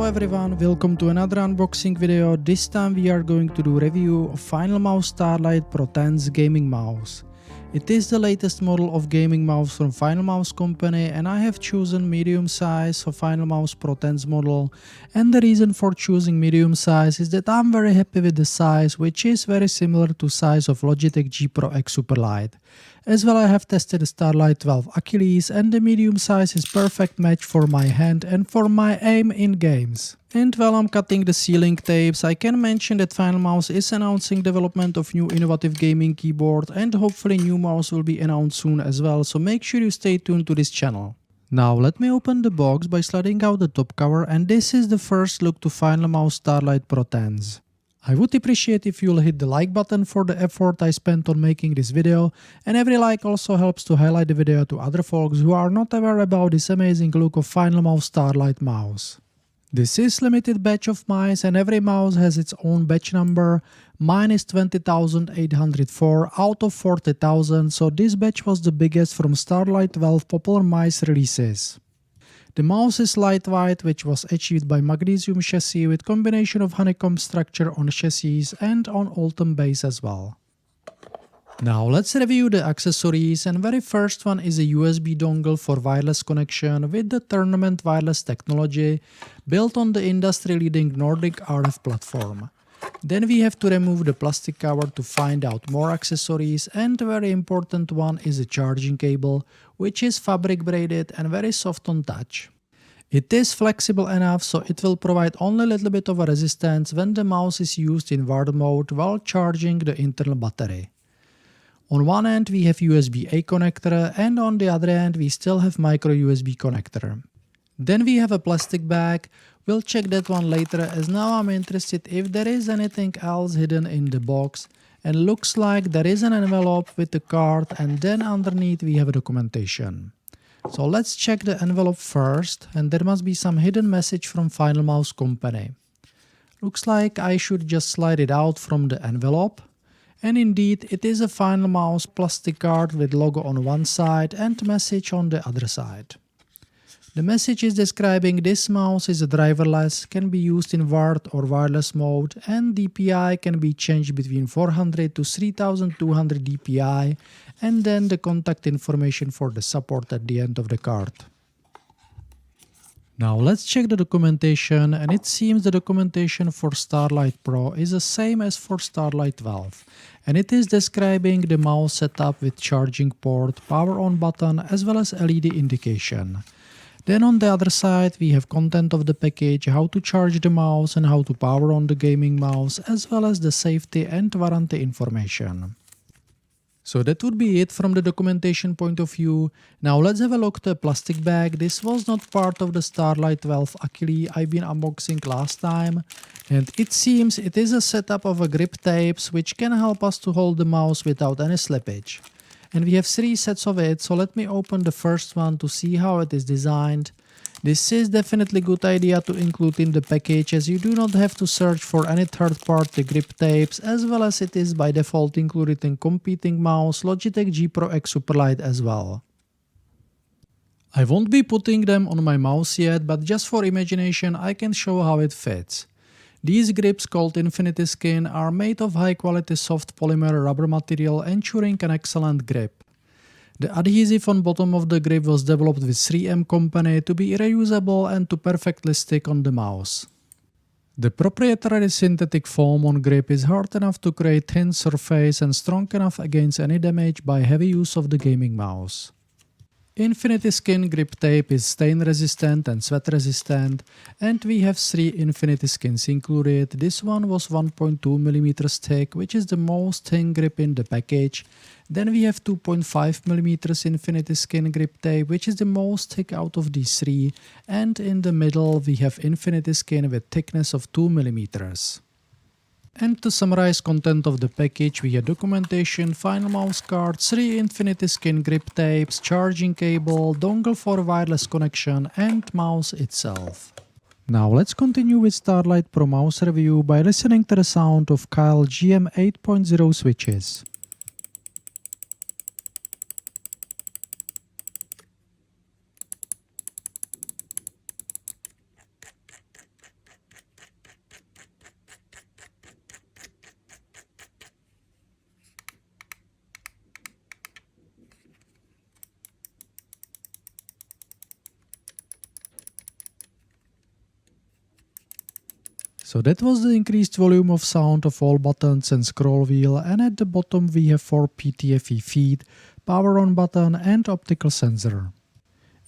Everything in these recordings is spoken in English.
everyone, welcome to another unboxing video. This time we are going to do review of Finalmouse Starlight Pro 10's gaming mouse. It is the latest model of gaming mouse from Finalmouse company and I have chosen medium size for Finalmouse Pro 10's model, and the reason for choosing medium size is that I'm very happy with the size, which is very similar to size of Logitech G Pro X Superlight. As well, I have tested the Starlight 12 Achilles and the medium size is perfect match for my hand and for my aim in games. And while I'm cutting the ceiling tapes, I can mention that Finalmouse is announcing development of new innovative gaming keyboard, and hopefully new mouse will be announced soon as well, so make sure you stay tuned to this channel. Now let me open the box by sliding out the top cover, and this is the first look to Finalmouse Starlight Pro 10's. I would appreciate if you'll hit the like button for the effort I spent on making this video, and every like also helps to highlight the video to other folks who are not aware about this amazing look of Finalmouse Starlight mouse. This is limited batch of mice and every mouse has its own batch number. Mine is 20,804 out of 40,000, so this batch was the biggest from Starlight 12 popular mice releases. The mouse is lightweight, which was achieved by magnesium chassis with combination of honeycomb structure on chassis and on Ultem base as well. Now let's review the accessories, and very first one is a USB dongle for wireless connection with the Tournament wireless technology built on the industry leading Nordic RF platform. Then we have to remove the plastic cover to find out more accessories, and a very important one is a charging cable, which is fabric braided and very soft on touch. It is flexible enough so it will provide only a little bit of a resistance when the mouse is used in wired mode while charging the internal battery. On one end we have USB-A connector and on the other end we still have micro USB connector. Then we have a plastic bag. We'll check that one later, as now I'm interested if there is anything else hidden in the box, and looks like there is an envelope with the card, and then underneath we have a documentation. So let's check the envelope first, and there must be some hidden message from Finalmouse company. Looks like I should just slide it out from the envelope. And indeed, it is a Finalmouse plastic card with logo on one side and message on the other side. The message is describing this mouse is driverless, can be used in wired or wireless mode, and DPI can be changed between 400 to 3200 DPI, and then the contact information for the support at the end of the card. Now let's check the documentation, and it seems the documentation for Starlight Pro is the same as for Starlight 12, and it is describing the mouse setup with charging port, power on button as well as LED indication. Then on the other side we have content of the package, how to charge the mouse and how to power on the gaming mouse, as well as the safety and warranty information. So that would be it from the documentation point of view. Now let's have a look at the plastic bag. This was not part of the Starlight 12 Achilles I've been unboxing last time. And it seems it is a setup of a grip tapes which can help us to hold the mouse without any slippage. And we have 3 sets of it, so let me open the first one to see how it is designed. This is definitely a good idea to include in the package, as you do not have to search for any third-party grip tapes, as well as it is by default included in competing mouse Logitech G Pro X Superlight as well. I won't be putting them on my mouse yet, but just for imagination I can show how it fits. These grips, called Infinity Skin, are made of high-quality soft polymer rubber material, ensuring an excellent grip. The adhesive on bottom of the grip was developed with 3M company to be reusable and to perfectly stick on the mouse. The proprietary synthetic foam on grip is hard enough to create thin surface and strong enough against any damage by heavy use of the gaming mouse. Infinity Skin grip tape is stain resistant and sweat resistant, and we have 3 Infinity Skins included. This one was 1.2 mm thick, which is the most thin grip in the package. Then we have 2.5 mm Infinity Skin grip tape, which is the most thick out of these 3, and in the middle we have Infinity Skin with thickness of 2 mm. And to summarize content of the package, we have documentation, Finalmouse card, 3 Infinity Skin grip tapes, charging cable, dongle for wireless connection, and mouse itself. Now let's continue with Starlight Pro mouse review by listening to the sound of Kyle GM 8.0 switches. So that was the increased volume of sound of all buttons and scroll wheel, and at the bottom we have 4 PTFE feed, power on button and optical sensor.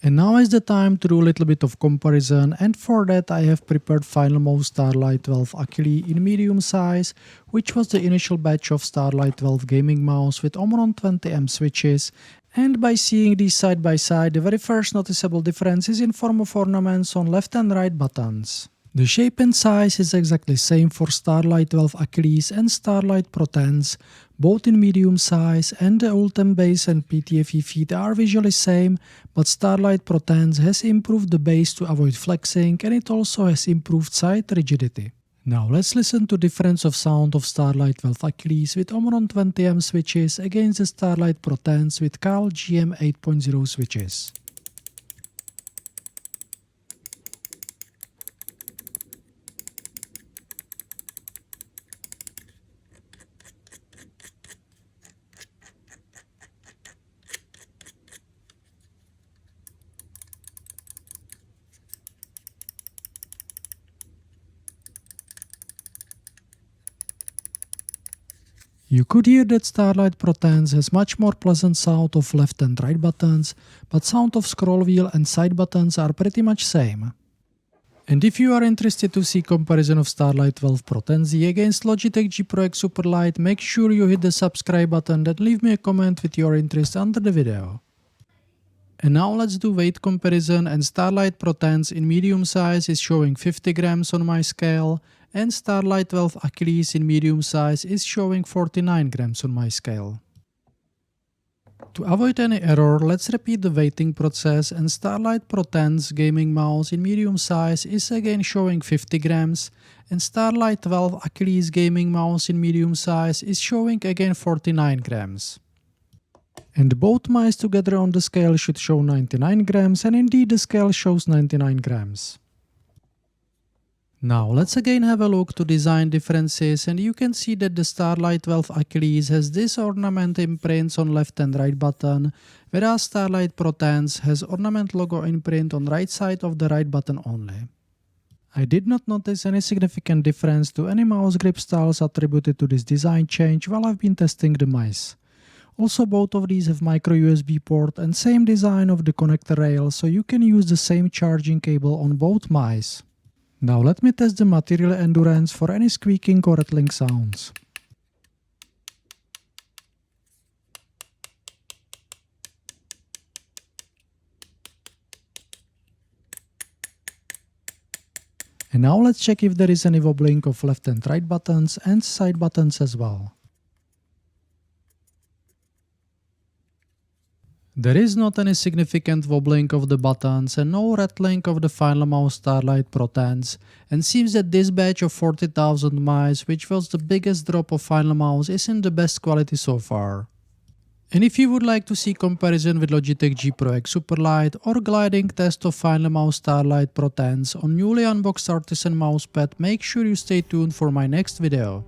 And now is the time to do a little bit of comparison, and for that I have prepared Finalmouse Starlight 12 Achilles in medium size, which was the initial batch of Starlight 12 gaming mouse with Omron 20M switches, and by seeing these side by side, the very first noticeable difference is in form of ornaments on left and right buttons. The shape and size is exactly same for Starlight 12 Achilles and Starlight Pro 10s, both in medium size, and the Ultem base and PTFE feet are visually same, but Starlight Pro 10s has improved the base to avoid flexing, and it also has improved side rigidity. Now let's listen to difference of sound of Starlight 12 Achilles with Omron 20M switches against the Starlight Pro 10s with Carl GM 8.0 switches. You could hear that Starlight Pro 10s has much more pleasant sound of left and right buttons, but sound of scroll wheel and side buttons are pretty much same. And if you are interested to see comparison of Starlight 12 Pro 10Z against Logitech G Pro X Superlight, make sure you hit the subscribe button and leave me a comment with your interest under the video. And now let's do weight comparison, and Starlight Pro 10s in medium size is showing 50 grams on my scale, and Starlight 12 Achilles in medium size is showing 49 grams on my scale. To avoid any error, let's repeat the weighting process, and Starlight Pro 10's gaming mouse in medium size is again showing 50 grams, and Starlight 12 Achilles gaming mouse in medium size is showing again 49 grams. And both mice together on the scale should show 99 grams, and indeed the scale shows 99 grams. Now let's again have a look to design differences, and you can see that the Starlight 12 Achilles has this ornament imprints on left and right button, whereas Starlight Pro 10s has ornament logo imprint on right side of the right button only. I did not notice any significant difference to any mouse grip styles attributed to this design change while I've been testing the mice. Also, both of these have micro USB port and same design of the connector rail, so you can use the same charging cable on both mice. Now let me test the material endurance for any squeaking or rattling sounds. And now let's check if there is any wobbling of left and right buttons and side buttons as well. There is not any significant wobbling of the buttons and no rattling of the Finalmouse Starlight Pro 10s, and seems that this batch of 40,000 mice, which was the biggest drop of Finalmouse, is in the best quality so far. And if you would like to see comparison with Logitech G Pro X Superlight or gliding test of Finalmouse Starlight Pro 10s on newly unboxed Artisan mousepad, make sure you stay tuned for my next video.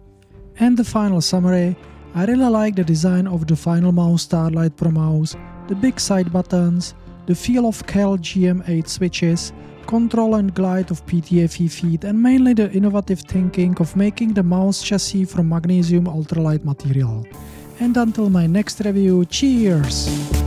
And the final summary: I really like the design of the Finalmouse Starlight Pro mouse, the big side buttons, the feel of Carl GM8 switches, control and glide of PTFE feet, and mainly the innovative thinking of making the mouse chassis from magnesium ultralight material. And until my next review, cheers!